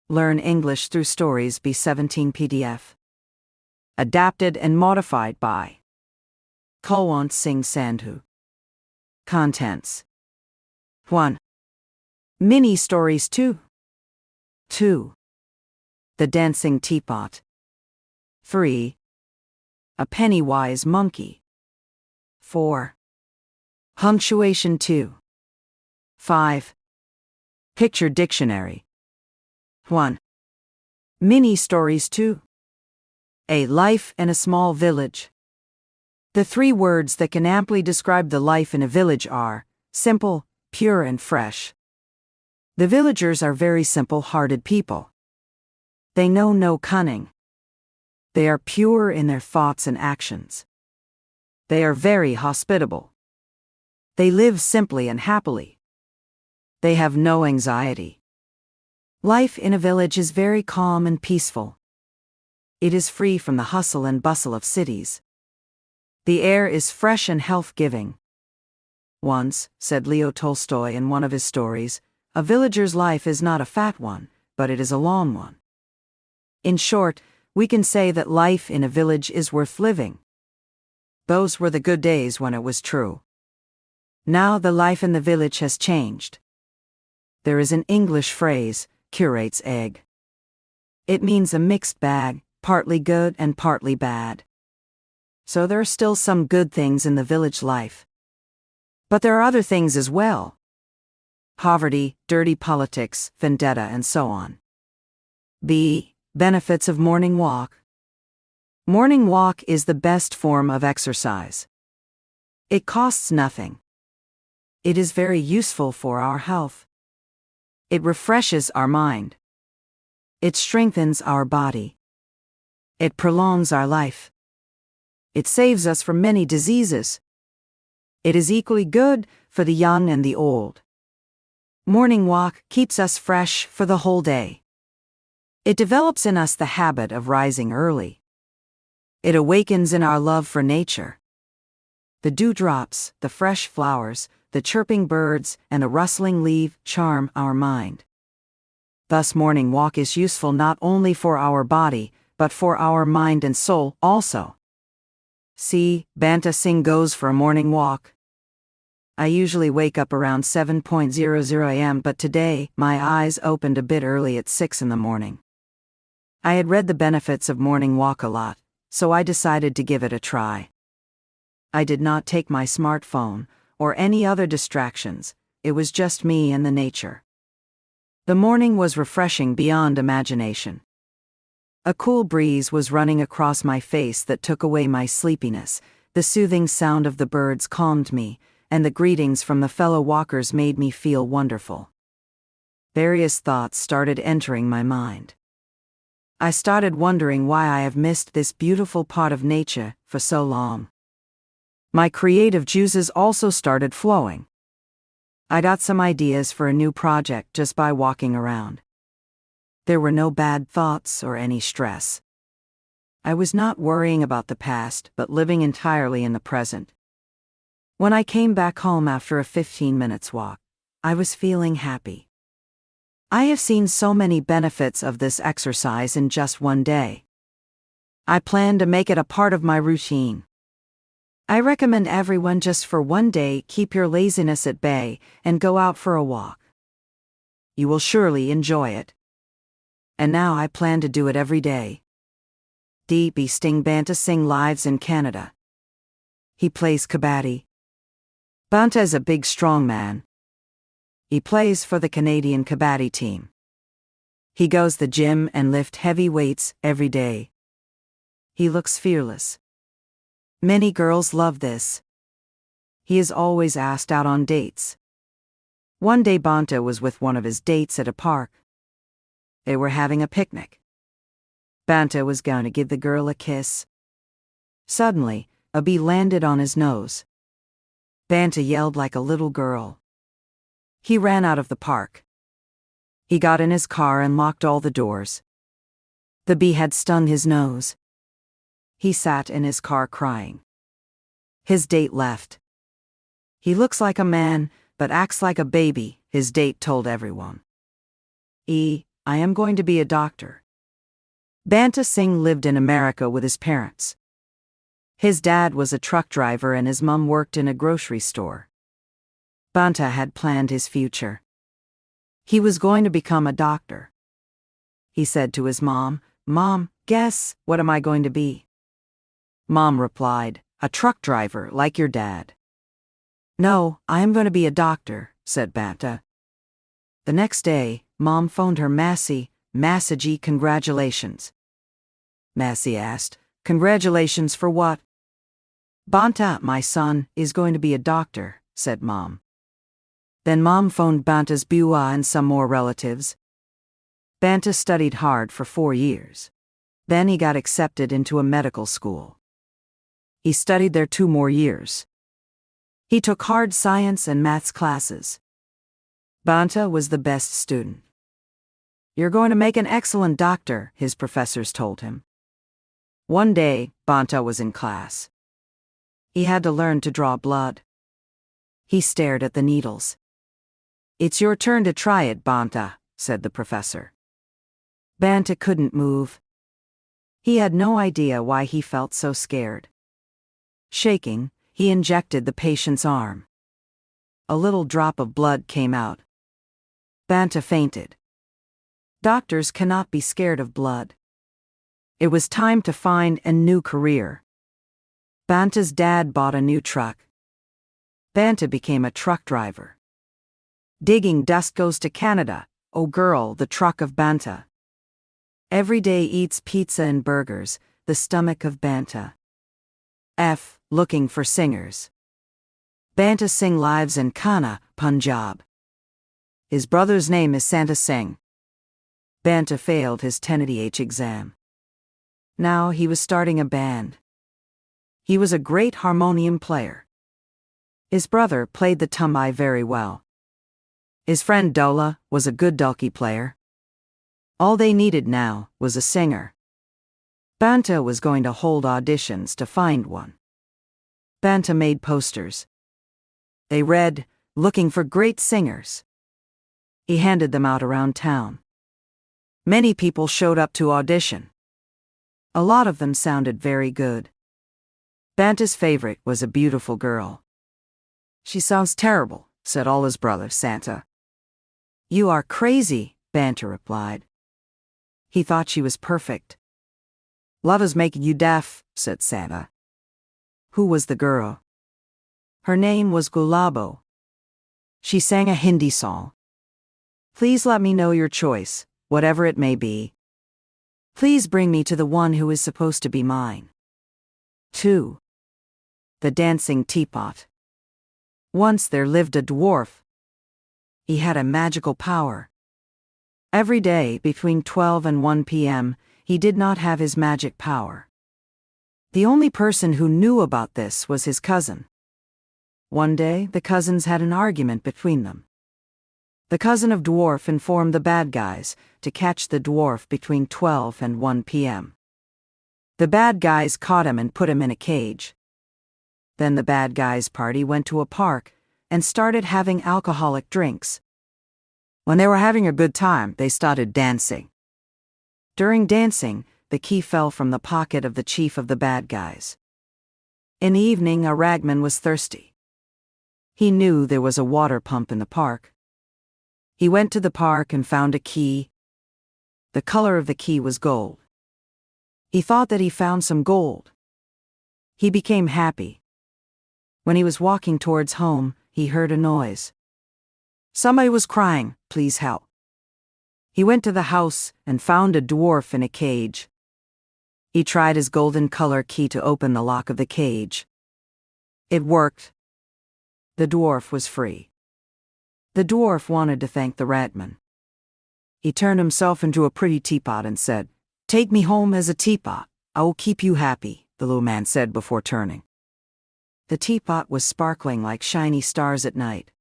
Learn English through stories B17 PDF. Adapted and modified by Kulwant Singh Sandhu. Contents 1. Mini stories 2. The Dancing Teapot. 3. A Pennywise Monkey. 4. Punctuation 2. 5. Picture Dictionary. 1. Mini stories 2. A life in a small village. The three words that can amply describe the life in a village are simple, pure, and fresh. The villagers are very simple-hearted people. They know no cunning. They are pure in their thoughts and actions. They are very hospitable. They live simply and happily. They have no anxiety. Life in a village is very calm and peaceful. It is free from the hustle and bustle of cities. The air is fresh and health-giving. Once, said Leo Tolstoy in one of his stories, a villager's life is not a fat one, but it is a long one. In short, we can say that life in a village is worth living. Those were the good days when it was true. Now the life in the village has changed. There is an English phrase, curate's egg. It means a mixed bag, partly good and partly bad. So there are still some good things in the village life. But there are other things as well. Poverty, dirty politics, vendetta, and so on. B. Benefits of morning walk. Morning walk is the best form of exercise. It costs nothing. It is very useful for our health. It refreshes our mind. It strengthens our body. It prolongs our life. It saves us from many diseases. It is equally good for the young and the old. Morning walk keeps us fresh for the whole day. It develops in us the habit of rising early. It awakens in our love for nature. The dewdrops, the fresh flowers, the chirping birds, and the rustling leaf charm our mind. Thus morning walk is useful not only for our body, but for our mind and soul also. See, Banta Singh goes for a morning walk. I usually wake up around 7:00 a.m., but today, my eyes opened a bit early at 6 in the morning. I had read the benefits of morning walk a lot, so I decided to give it a try. I did not take my smartphone, or any other distractions, it was just me and the nature. The morning was refreshing beyond imagination. A cool breeze was running across my face that took away my sleepiness, the soothing sound of the birds calmed me, and the greetings from the fellow walkers made me feel wonderful. Various thoughts started entering my mind. I started wondering why I have missed this beautiful part of nature for so long. My creative juices also started flowing. I got some ideas for a new project just by walking around. There were no bad thoughts or any stress. I was not worrying about the past, but living entirely in the present. When I came back home after a 15-minute walk, I was feeling happy. I have seen so many benefits of this exercise in just one day. I plan to make it a part of my routine. I recommend everyone just for one day keep your laziness at bay and go out for a walk. You will surely enjoy it. And now I plan to do it every day. B17 Banta Singh lives in Canada. He plays kabaddi. Banta is a big strong man. He plays for the Canadian kabaddi team. He goes the gym and lift heavy weights every day. He looks fearless. Many girls love this. He is always asked out on dates. One day Banta was with one of his dates at a park. They were having a picnic. Banta was going to give the girl a kiss. Suddenly, a bee landed on his nose. Banta yelled like a little girl. He ran out of the park. He got in his car and locked all the doors. The bee had stung his nose. He sat in his car crying. His date left. He looks like a man, but acts like a baby, his date told everyone. I am going to be a doctor. Banta Singh lived in America with his parents. His dad was a truck driver and his mum worked in a grocery store. Banta had planned his future. He was going to become a doctor. He said to his mom, "Mom, guess, what am I going to be?" Mom replied, "A truck driver, like your dad." "No, I am going to be a doctor," said Banta. The next day, Mom phoned her Massiji, congratulations. Massie asked, "Congratulations for what?" "Banta, my son, is going to be a doctor," said Mom. Then Mom phoned Banta's Bua and some more relatives. Banta studied hard for 4 years. Then he got accepted into a medical school. He studied there 2 more years. He took hard science and maths classes. Banta was the best student. "You're going to make an excellent doctor," his professors told him. One day, Banta was in class. He had to learn to draw blood. He stared at the needles. "It's your turn to try it, Banta," said the professor. Banta couldn't move. He had no idea why he felt so scared. Shaking, he injected the patient's arm. A little drop of blood came out. Banta fainted. Doctors cannot be scared of blood. It was time to find a new career. Banta's dad bought a new truck. Banta became a truck driver. Digging dust goes to Canada, oh girl, the truck of Banta. Every day eats pizza and burgers, the stomach of Banta. Looking for singers. Banta Singh lives in Kana, Punjab. His brother's name is Santa Singh. Banta failed his 10th exam. Now he was starting a band. He was a great harmonium player. His brother played the tumai very well. His friend Dola was a good dulki player. All they needed now was a singer. Banta was going to hold auditions to find one. Banta made posters. They read, "Looking for great singers." He handed them out around town. Many people showed up to audition. A lot of them sounded very good. Banta's favorite was a beautiful girl. "She sounds terrible," said all his brothers, Santa. "You are crazy," Banta replied. He thought she was perfect. "Love is making you deaf," said Santa. Who was the girl? Her name was Gulabo. She sang a Hindi song. "Please let me know your choice, whatever it may be. Please bring me to the one who is supposed to be mine." 2. The Dancing Teapot. Once there lived a dwarf. He had a magical power. Every day, between 12 and 1 p.m., he did not have his magic power. The only person who knew about this was his cousin. One day, the cousins had an argument between them. The cousin of dwarf informed the bad guys to catch the dwarf between 12 and 1 p.m. The bad guys caught him and put him in a cage. Then the bad guys' party went to a park and started having alcoholic drinks. When they were having a good time, they started dancing. During dancing, the key fell from the pocket of the chief of the bad guys. In the evening, a ragman was thirsty. He knew there was a water pump in the park. He went to the park and found a key. The color of the key was gold. He thought that he found some gold. He became happy. When he was walking towards home, he heard a noise. Somebody was crying, "Please help." He went to the house and found a dwarf in a cage. He tried his golden color key to open the lock of the cage. It worked. The dwarf was free. The dwarf wanted to thank the ratman. He turned himself into a pretty teapot and said, "Take me home as a teapot. I will keep you happy," the little man said before turning. The teapot was sparkling like shiny stars at night.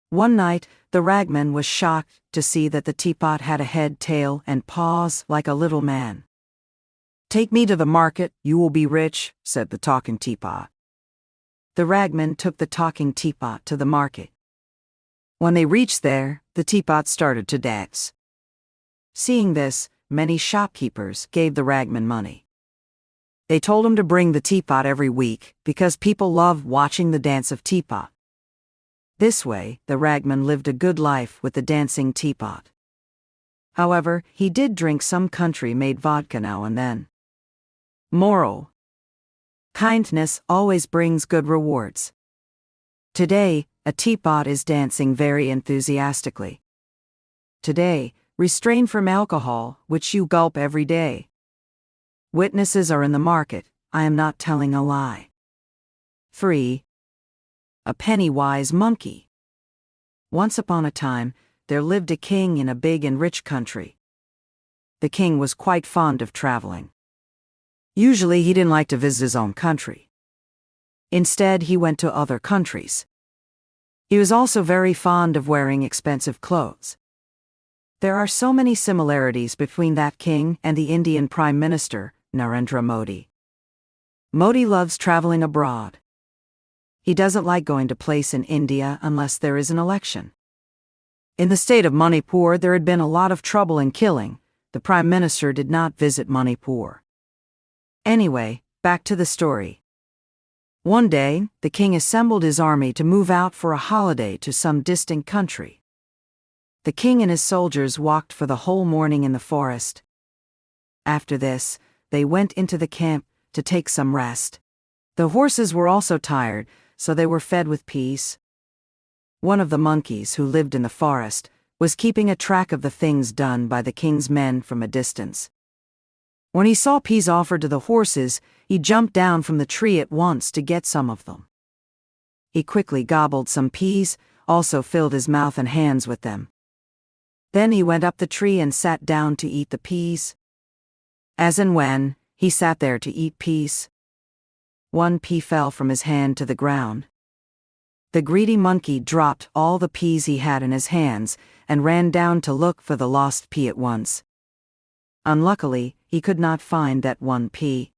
One night, the ragman was shocked to see that the teapot had a head, tail, and paws like a little man. "Take me to the market, you will be rich," said the talking teapot. The ragman took the talking teapot to the market. When they reached there, the teapot started to dance. Seeing this, many shopkeepers gave the ragman money. They told him to bring the teapot every week because people love watching the dance of teapot. This way, the ragman lived a good life with the dancing teapot. However, he did drink some country-made vodka now and then. Moral: kindness always brings good rewards. Today, a teapot is dancing very enthusiastically. Today, refrain from alcohol, which you gulp every day. Witnesses are in the market, I am not telling a lie. 3. A penny-wise monkey. Once upon a time, there lived a king in a big and rich country. The king was quite fond of traveling. Usually he didn't like to visit his own country. Instead, he went to other countries. He was also very fond of wearing expensive clothes. There are so many similarities between that king and the Indian Prime Minister, Narendra Modi. Modi loves traveling abroad. He doesn't like going to place in India unless there is an election. In the state of Manipur, there had been a lot of trouble and killing. The Prime Minister did not visit Manipur. Anyway, back to the story. One day, the king assembled his army to move out for a holiday to some distant country. The king and his soldiers walked for the whole morning in the forest. After this, they went into the camp to take some rest. The horses were also tired, so they were fed with peas. One of the monkeys who lived in the forest was keeping a track of the things done by the king's men from a distance. When he saw peas offered to the horses, he jumped down from the tree at once to get some of them. He quickly gobbled some peas, also filled his mouth and hands with them. Then he went up the tree and sat down to eat the peas. As and when he sat there to eat peas, one pea fell from his hand to the ground. The greedy monkey dropped all the peas he had in his hands and ran down to look for the lost pea at once. Unluckily, he could not find that one pea.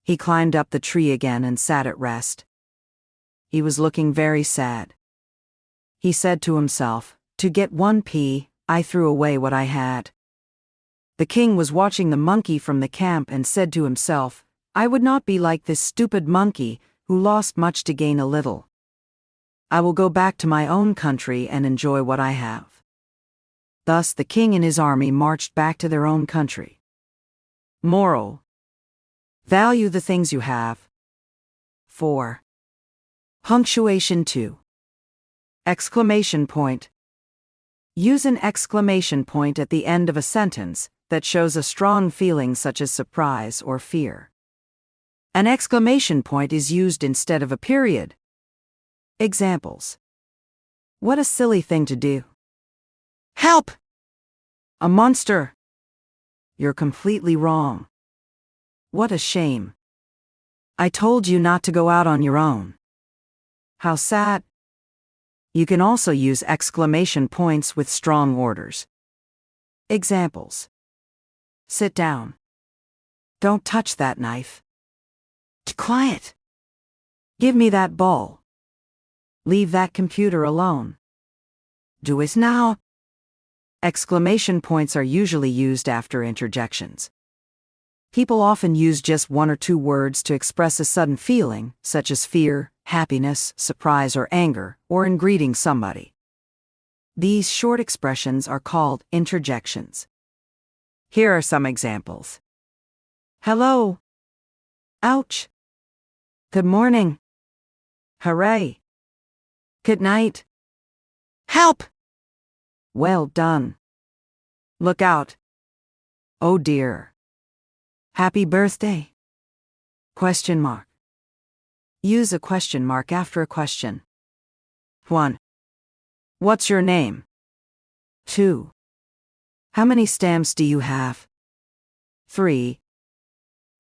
He climbed up the tree again and sat at rest. He was looking very sad. He said to himself, "To get one pea, I threw away what I had." The king was watching the monkey from the camp and said to himself, "I would not be like this stupid monkey who lost much to gain a little. I will go back to my own country and enjoy what I have." Thus the king and his army marched back to their own country. Moral: value the things you have. 4. Punctuation 2. Exclamation point. Use an exclamation point at the end of a sentence that shows a strong feeling such as surprise or fear. An exclamation point is used instead of a period. Examples: what a silly thing to do. Help! A monster! You're completely wrong. What a shame. I told you not to go out on your own. How sad. You can also use exclamation points with strong orders. Examples: sit down. Don't touch that knife. Quiet. Give me that ball. Leave that computer alone. Do it now. Exclamation points are usually used after interjections. People often use just one or two words to express a sudden feeling, such as fear, happiness, surprise, or anger, or in greeting somebody. These short expressions are called interjections. Here are some examples. Hello. Ouch. Good morning. Hooray. Good night. Help. Well done. Look out. Oh dear. Happy birthday. Question mark. Use a question mark after a question. 1. What's your name? 2. How many stamps do you have? 3.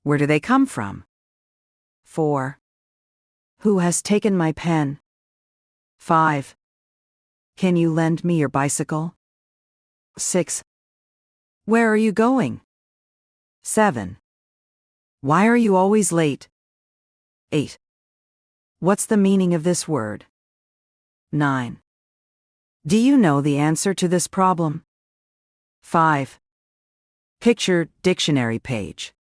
Where do they come from? 4. Who has taken my pen? 5. Can you lend me your bicycle? 6. Where are you going? 7. Why are you always late? 8. What's the meaning of this word? 9. Do you know the answer to this problem? 5. Picture dictionary page.